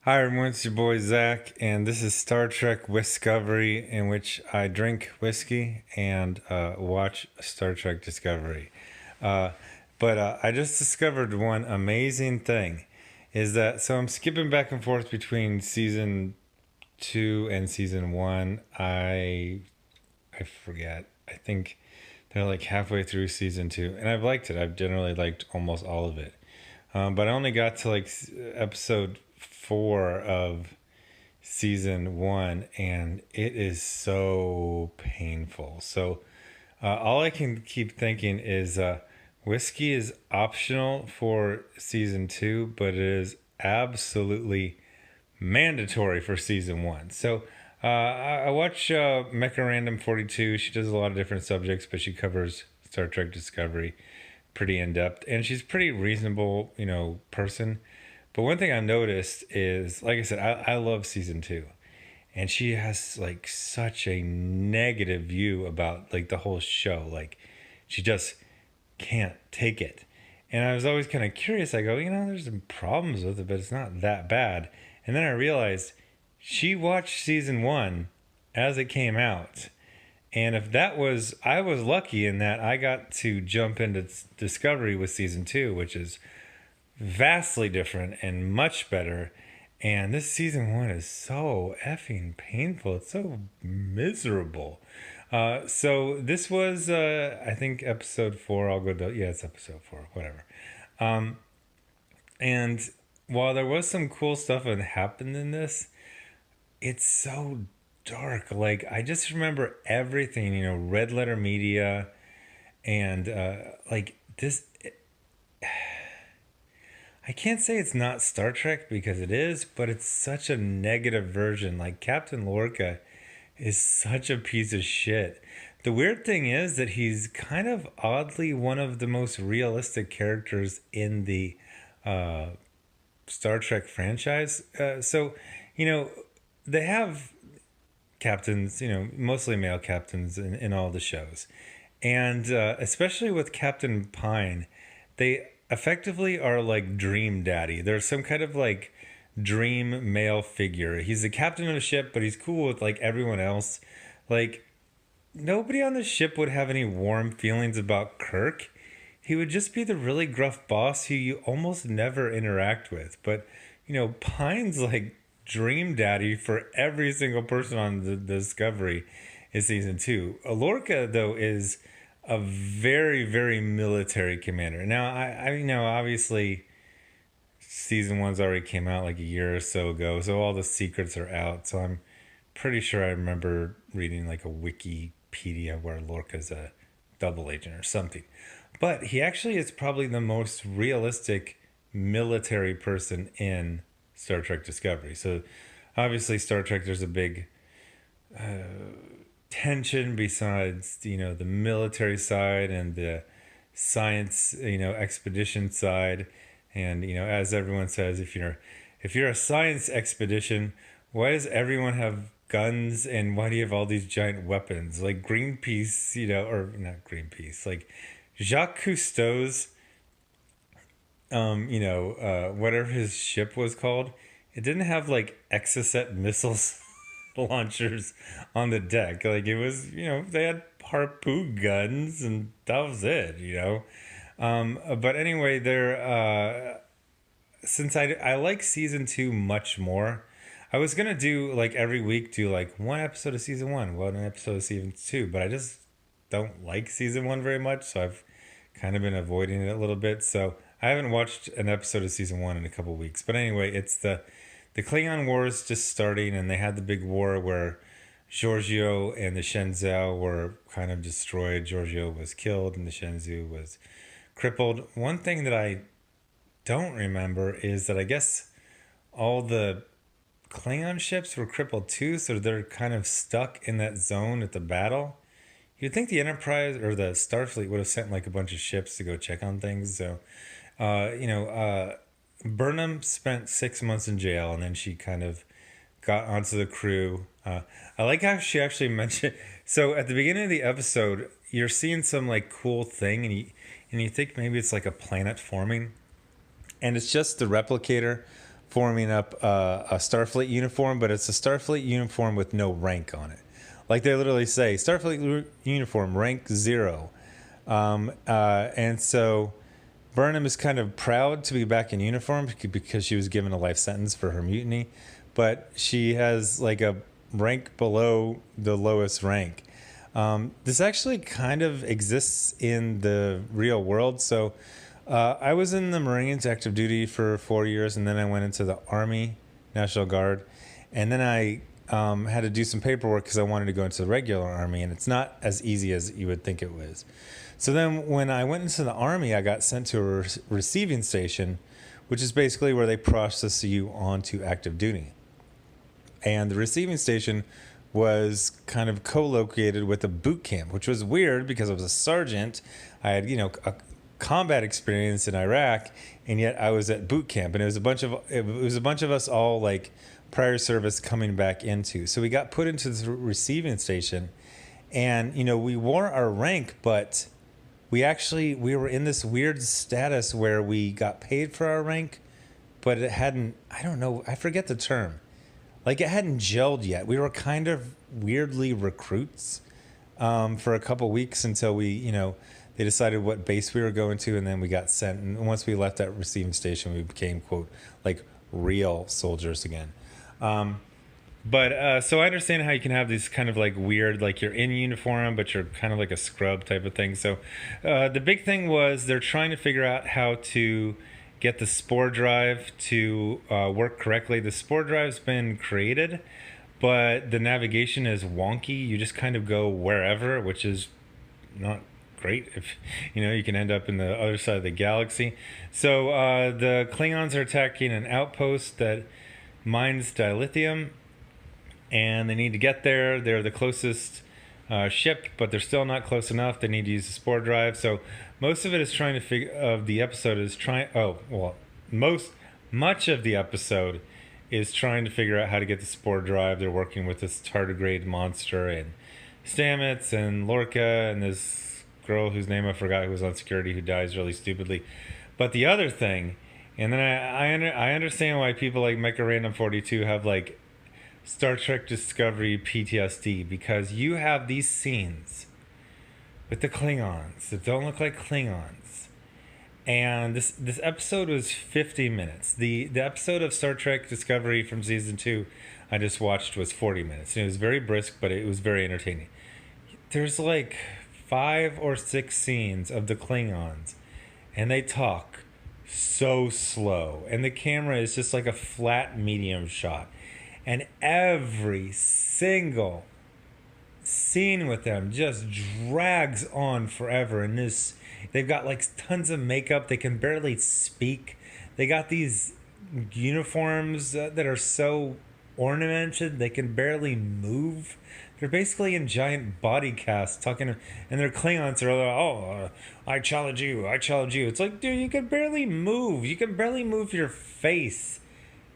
Hi everyone, it's your boy Zach, and this is Star Trek Discovery, in which I drink whiskey and watch Star Trek Discovery. Uh, but I just discovered one amazing thing, is that so I'm skipping back and forth between season two and season one. I forget. I think they're like halfway through season two, and I've liked it. I've generally liked almost all of it. But I only got to like episode four of season one, and it is so painful. So all I can keep thinking is whiskey is optional for season two, but it is absolutely mandatory for season one. So I watch Mecha Random 42. She does a lot of different subjects, but she covers Star Trek Discovery pretty in depth, and she's a pretty reasonable, person. But one thing I noticed is, like I said, I love season two, and she has like such a negative view about like the whole show. Like she just can't take it. And I was always kind of curious. I go, there's some problems with it, but it's not that bad. And then I realized she watched season one as it came out. And if that was, I was lucky in that I got to jump into Discovery with season two, which is vastly different and much better. And this season one is so effing painful. It's so miserable. So this was, I think, episode four. I'll go to, yeah, it's episode four, whatever. And while there was some cool stuff that happened in this, it's so dark. Like, I just remember everything, Red Letter Media and, like, this. I can't say it's not Star Trek because it is, but it's such a negative version. Like, Captain Lorca is such a piece of shit. The weird thing is that he's kind of oddly one of the most realistic characters in the uh, Star Trek franchise. So, you know, they have captains, mostly male captains in all the shows. And especially with Captain Pine, they effectively are like Dream Daddy. There's some kind of like dream male figure. He's the captain of a ship, but he's cool with like everyone else. Like, nobody on the ship would have any warm feelings about Kirk. He would just be the really gruff boss who you almost never interact with. But, Pine's like dream daddy for every single person on the Discovery in season two. Lorca, though, is a very, very military commander. Now, I know, obviously, season one's already came out like a year or so ago, so all the secrets are out. So I'm pretty sure I remember reading like a Wikipedia where Lorca's a double agent or something. But he actually is probably the most realistic military person in Star Trek Discovery. So obviously Star Trek, there's a big tension besides, the military side and the science, expedition side. And, as everyone says, if you're a science expedition, why does everyone have guns and why do you have all these giant weapons? Like Greenpeace, or not Greenpeace, like Jacques Cousteau's, whatever his ship was called, it didn't have like Exocet missiles launchers on the deck. Like it was, they had harpoon guns and that was it. But anyway, since I like season two much more, I was gonna do like every week do like one episode of season one episode of season two, but I just don't like season one very much, so I've kind of been avoiding it a little bit. So I haven't watched an episode of season one in a couple weeks. But anyway, it's the Klingon Wars just starting, and they had the big war where Giorgio and the Shenzhou were kind of destroyed. Giorgio was killed, and the Shenzhou was crippled. One thing that I don't remember is that I guess all the Klingon ships were crippled too, so they're kind of stuck in that zone at the battle. You'd think the Enterprise or the Starfleet would have sent like a bunch of ships to go check on things. So, uh, you know, uh, Burnham spent 6 months in jail, and then she kind of got onto the crew. I like how she actually mentioned. So at the beginning of the episode, you're seeing some like cool thing, and you think maybe it's like a planet forming, and it's just the replicator forming up a Starfleet uniform, but it's a Starfleet uniform with no rank on it. Like they literally say, Starfleet uniform, rank 0. And so Burnham is kind of proud to be back in uniform because she was given a life sentence for her mutiny, but she has like a rank below the lowest rank. This actually kind of exists in the real world. So I was in the Marines active duty for 4 years, and then I went into the Army National Guard, and then I had to do some paperwork because I wanted to go into the regular Army, and it's not as easy as you would think it was. So then when I went into the Army, I got sent to a receiving station, which is basically where they process you onto active duty. And the receiving station was kind of co-located with a boot camp, which was weird because I was a sergeant. I had, a combat experience in Iraq, and yet I was at boot camp, and it was a bunch of us all like prior service coming back into. So we got put into the receiving station, and we wore our rank, but we were in this weird status where we got paid for our rank, but it hadn't, I don't know, I forget the term. Like it hadn't gelled yet. We were kind of weirdly recruits for a couple weeks until they decided what base we were going to, and then we got sent. And once we left that receiving station, we became, quote, like real soldiers again. But so I understand how you can have these kind of like weird, like you're in uniform, but you're kind of like a scrub type of thing. So the big thing was they're trying to figure out how to get the spore drive to work correctly. The spore drive's been created, but the navigation is wonky. You just kind of go wherever, which is not great. If you can end up in the other side of the galaxy. So the Klingons are attacking an outpost that mines dilithium, and they need to get there. They're the closest ship, but they're still not close enough. They need to use the spore drive. So most of it is trying to figure. The episode is trying. Much of the episode is trying to figure out how to get the spore drive. They're working with this tardigrade monster and Stamets and Lorca and this girl whose name I forgot, who was on security, who dies really stupidly. But the other thing, and then I understand why people like Mecha Random 42 have like Star Trek Discovery PTSD, because you have these scenes with the Klingons that don't look like Klingons. And this episode was 50 minutes. The episode of Star Trek Discovery from season 2 I just watched was 40 minutes. And it was very brisk, but it was very entertaining. There's like 5 or 6 scenes of the Klingons, and they talk so slow. And the camera is just like a flat medium shot. And every single scene with them just drags on forever. And they've got like tons of makeup. They can barely speak. They got these uniforms that are so ornamented they can barely move. They're basically in giant body casts talking, and their Klingons are like, I challenge you, I challenge you. It's like, dude, you can barely move. You can barely move your face.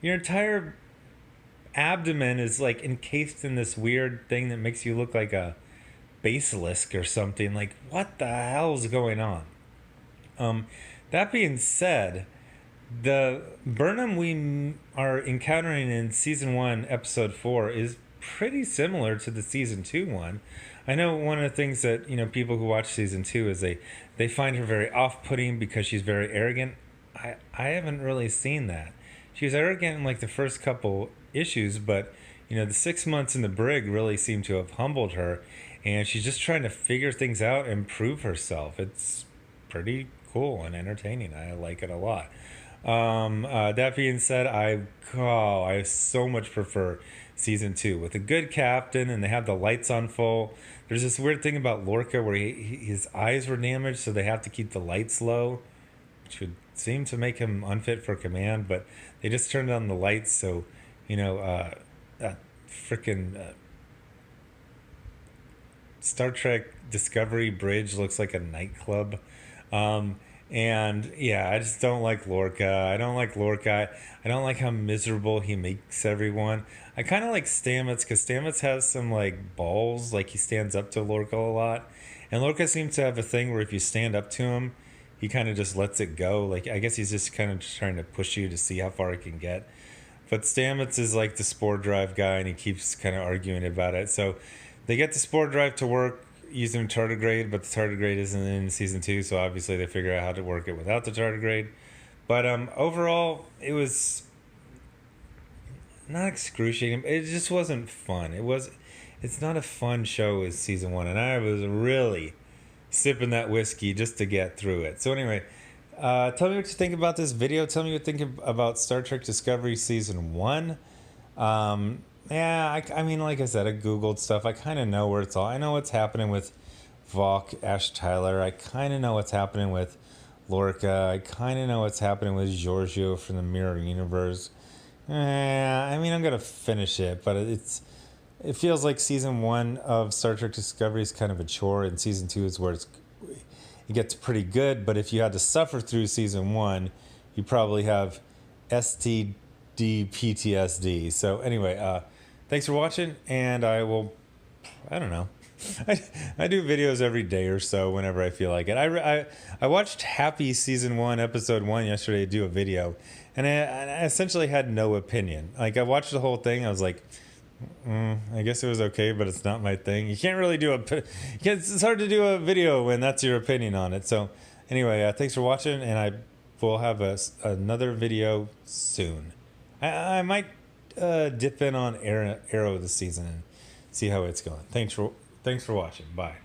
Your entire abdomen is like encased in this weird thing that makes you look like a basilisk or something. Like, what the hell is going on? That being said, the Burnham we are encountering in season 1 episode 4 is pretty similar to the season 2 one. I know one of the things that people who watch season 2 is they find her very off-putting because she's very arrogant. I haven't really seen that. She was arrogant in like the first couple issues, but the 6 months in the brig really seemed to have humbled her, and she's just trying to figure things out and prove herself. It's pretty cool and entertaining. I like it a lot. That being said, I so much prefer season 2 with a good captain, and they have the lights on full. There's this weird thing about Lorca where his eyes were damaged, so they have to keep the lights low, which would seem to make him unfit for command, but they just turned on the lights so that freaking Star Trek Discovery bridge looks like a nightclub. And yeah, I just don't like Lorca. I don't like how miserable he makes everyone. I kind of like Stamets because Stamets has some like balls, like he stands up to Lorca a lot. And Lorca seems to have a thing where if you stand up to him, he kind of just lets it go. Like, I guess he's just kind of just trying to push you to see how far he can get. But Stamets is like the Spore Drive guy, and he keeps kind of arguing about it. So they get the Spore Drive to work using tardigrade, but the tardigrade isn't in season 2, so obviously they figure out how to work it without the tardigrade. But overall, it was not excruciating. It just wasn't fun. It's not a fun show as season 1, and I was really sipping that whiskey just to get through it. So anyway, tell me what you think about this video. Tell me what you think about Star Trek Discovery season 1. Yeah, I mean, like I said, I googled stuff. I kind of know where it's all. I know what's happening with Vok, Ash Tyler. I kind of know what's happening with Lorca. I kind of know what's happening with Giorgio from the Mirror Universe. I mean, I'm gonna finish it, but it feels like season 1 of Star Trek Discovery is kind of a chore, and season 2 is where it gets pretty good. But if you had to suffer through season 1, you probably have STD PTSD. So anyway, thanks for watching, and I don't know. I do videos every day or so whenever I feel like it. I watched Happy season 1 episode 1 yesterday to do a video, and I essentially had no opinion. Like, I watched the whole thing. I was like, I guess it was okay, but it's not my thing. You can't really do it's hard to do a video when that's your opinion on it. So anyway, thanks for watching, and I will have another video soon. I might dip in on Arrow this season and see how it's going. Thanks for watching. Bye.